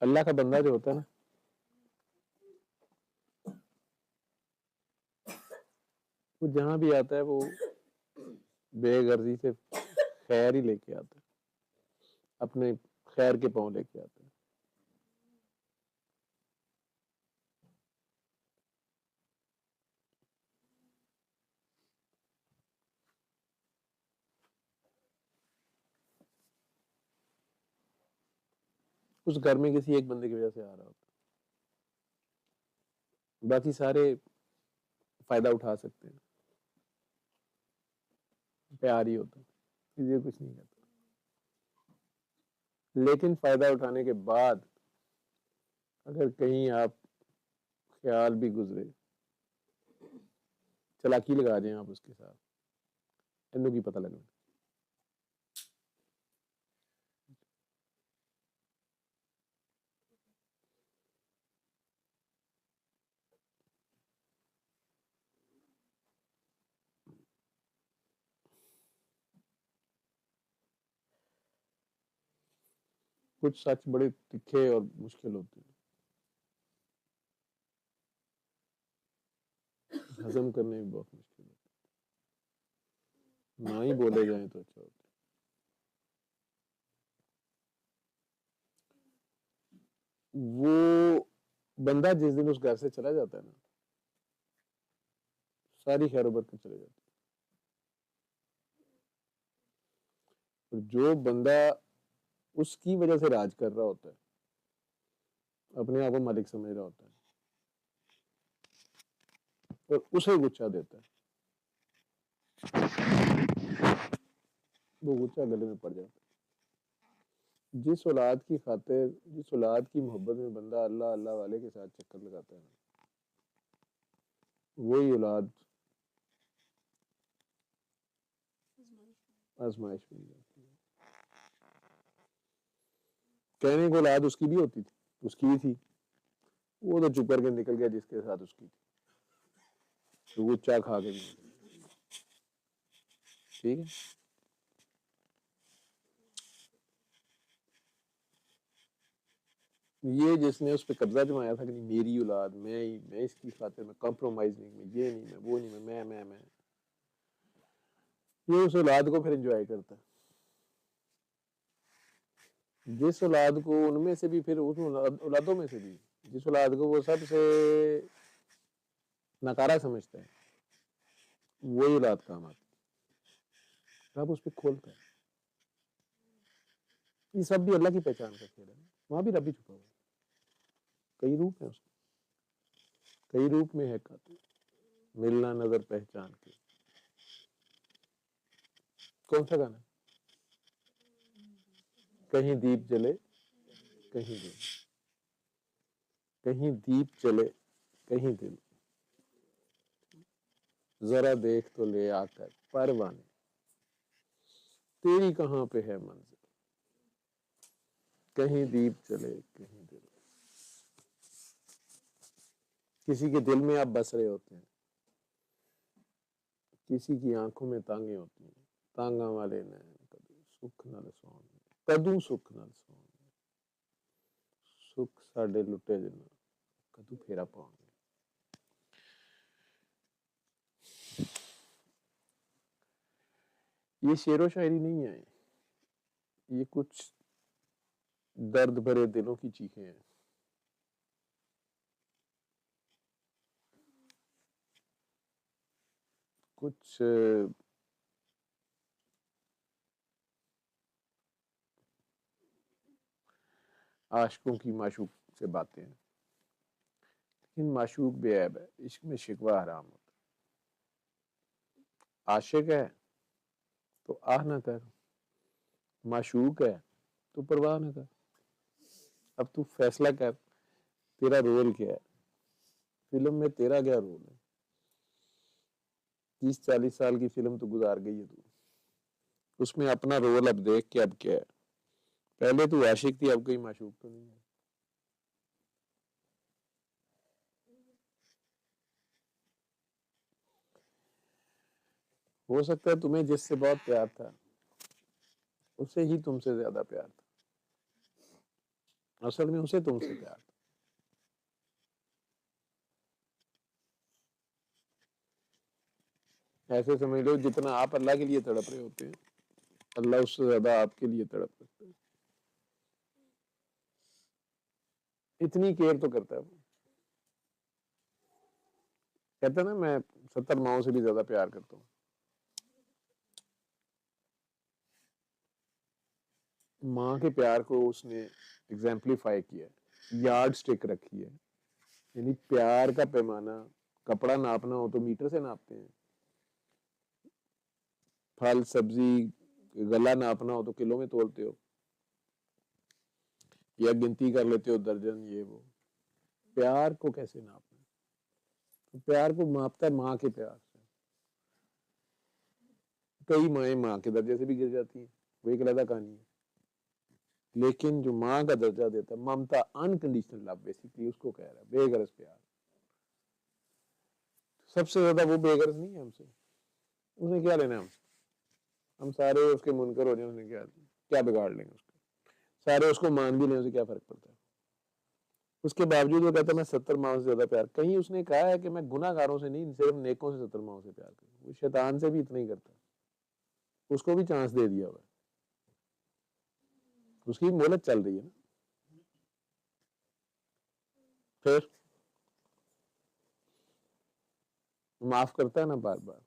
اللہ کا بندہ جو ہوتا ہے نا، وہ جہاں بھی آتا ہے وہ بے غرضی سے خیر ہی لے کے آتا ہے، اپنے خیر کے پاؤں لے کے آتا ہے. اس گھر میں کسی ایک بندے کی وجہ سے آ رہا ہوتا ہے، باقی سارے فائدہ اٹھا سکتے ہیں، پیار ہی ہوتا ہے، یہ کچھ نہیں کرتا. لیکن فائدہ اٹھانے کے بعد اگر کہیں آپ خیال بھی گزرے، چلاکی لگا دیں آپ اس کے ساتھ، انوں کی پتہ لگنا. کچھ سچ بڑے تکھے اور مشکل ہوتے ہیں، ہضم کرنے میں بہت مشکل ہوتا ہے، نہ ہی بولے جائیں تو اچھا ہوتا ہے. وہ بندہ جس دن اس گھر سے چلا جاتا ہے نا، ساری خیر و برکت چلے جاتی ہے. اور جو بندہ اس کی وجہ سے راج کر رہا ہوتا ہے، اپنے آپ کو مالک سمجھ رہا ہوتا ہے، اور اسے غصہ دیتا ہے، وہ غصہ گلے میں پڑ جاتا ہے. جس اولاد کی خاطر، جس اولاد کی محبت میں بندہ اللہ اللہ والے کے ساتھ چکر لگاتا ہے نا، وہی اولاد آزمائش بن جاتی ہے. کہنے کو اولاد اس کی بھی ہوتی تھی، اس کی بھی تھی، وہ تو چپ کر کے نکل گیا جس کے ساتھ اس کی تھی، تو وہ چا کھا کے بھی ٹھیک ہے. یہ جس نے اس پہ قبضہ جمایا تھا کہ نہیں میری اولاد، میں اس کی خاطر میں کمپرومائز نہیں، میں یہ نہیں، میں وہ نہیں، میں یہ اس اولاد کو پھر انجوائے کرتا ہے. جس اولاد کو ان میں سے بھی، پھر اس اولادوں میں سے بھی جس اولاد کو وہ سب سے نکارا سمجھتا ہے، وہی اولاد کام آتی ہے. رب اس پہ کھولتا ہے. یہ سب بھی اللہ کی پہچان کا کھیل ہے، وہاں بھی رب ہی چھپا ہوا ہے. کئی روپ ہیں اس کے، کئی روپ میں ہے قاتل، ملنا نظر پہچان کے. کون سا گانا؟ کہیں دیپ جلے کہیں دل، کہیں دیپ چلے کہیں دل، ذرا دیکھ تو لے آ کر پروانے، تیری کہاں پہ ہے منزل، کہیں دیپ چلے کہیں دل. کسی کے دل میں آپ بس رہے ہوتے ہیں، کسی کی آنکھوں میں تانگیں ہوتی ہیں، تانگاں والے نین کدو سکھ نال سون، کدو سکھ نال سون، سکھ ساڈے لٹے جنا کدو پھیرا پاؤں گے. یہ شعر و شاعری نہیں ہے، یہ کچھ درد بھرے دلوں کی چیخیں ہیں. کچھ عاشقوں کی معشوق سے باتیں ہیں، لیکن معشوق بے عیب ہے، عشق میں شکوہ حرام ہوتا ہے. عاشق ہے تو آہ نہ کر، معشوق ہے تو پرواہ نہ کر. اب تو فیصلہ کر، تیرا رول کیا ہے، فلم میں تیرا کیا رول ہے. 30-40 سال کی فلم تو گزار گئی ہے تو، اس میں اپنا رول اب دیکھ کے اب کیا ہے. پہلے تو عاشق تھی، اب کوئی معشوق تو نہیں ہے. ہو سکتا ہے تمہیں جس سے بہت پیار تھا اسے ہی تم سے زیادہ پیار تھا. اصل میں اسے تم سے پیار تھا. ایسے سمجھ لو جتنا آپ اللہ کے لیے تڑپ رہے ہوتے ہیں اللہ اس سے زیادہ آپ کے لیے تڑپ رکھتا ہے. اتنی کیئر تو کرتا ہے وہ. کہتا ہے نا میں 70 ماؤں سے بھی زیادہ پیار کرتا ہوں. ماں کے پیار کو اس نے ایگزامپلیفائی کیا ہے, یارڈ سٹک رکھی ہے. یعنی پیار کا پیمانہ, کپڑا ناپنا ہو تو میٹر سے ناپتے ہیں, پھل سبزی غلہ ناپنا ہو تو کلو میں تولتے ہو, یا گنتی کر لیتے ہو درجن یہ وہ. پیار کو کیسے ناپنا؟ تو پیار کو ماپتا ہے ماں کے پیار سے. کئی مائیں ماں کے درجے سے بھی گر جاتی ہیں, وہ ایک علیحدہ کہانی ہے. لیکن جو ماں کا درجہ دیتا ہے ممتا, انکنڈیشنل لو, بیسیکلی اس کو کہہ رہا ہے بے غرض پیار. سب سے زیادہ وہ بے غرض نہیں ہے ہم سے, اس نے کیا لینا ہم سارے اس کے منکر ہو جائیں, اس نے کیا بگاڑ لیں گے اس کو, سارے اس کو مان بھی لیں, اسے کیا فرق پڑتا ہے. اس کے باوجود وہ کہتا ہے میں 70 ماؤں سے زیادہ پیار. کہیں اس نے کہا ہے کہ میں گناہ گاروں سے نہیں, صرف نیکوں سے 70 ماؤں سے پیار کروں. وہ شیطان سے بھی اتنا ہی کرتا ہے, اس کو بھی چانس دے دیا ہوا ہے, اس کی مہلت چل رہی ہے نا. پھر معاف کرتا ہے نا بار بار.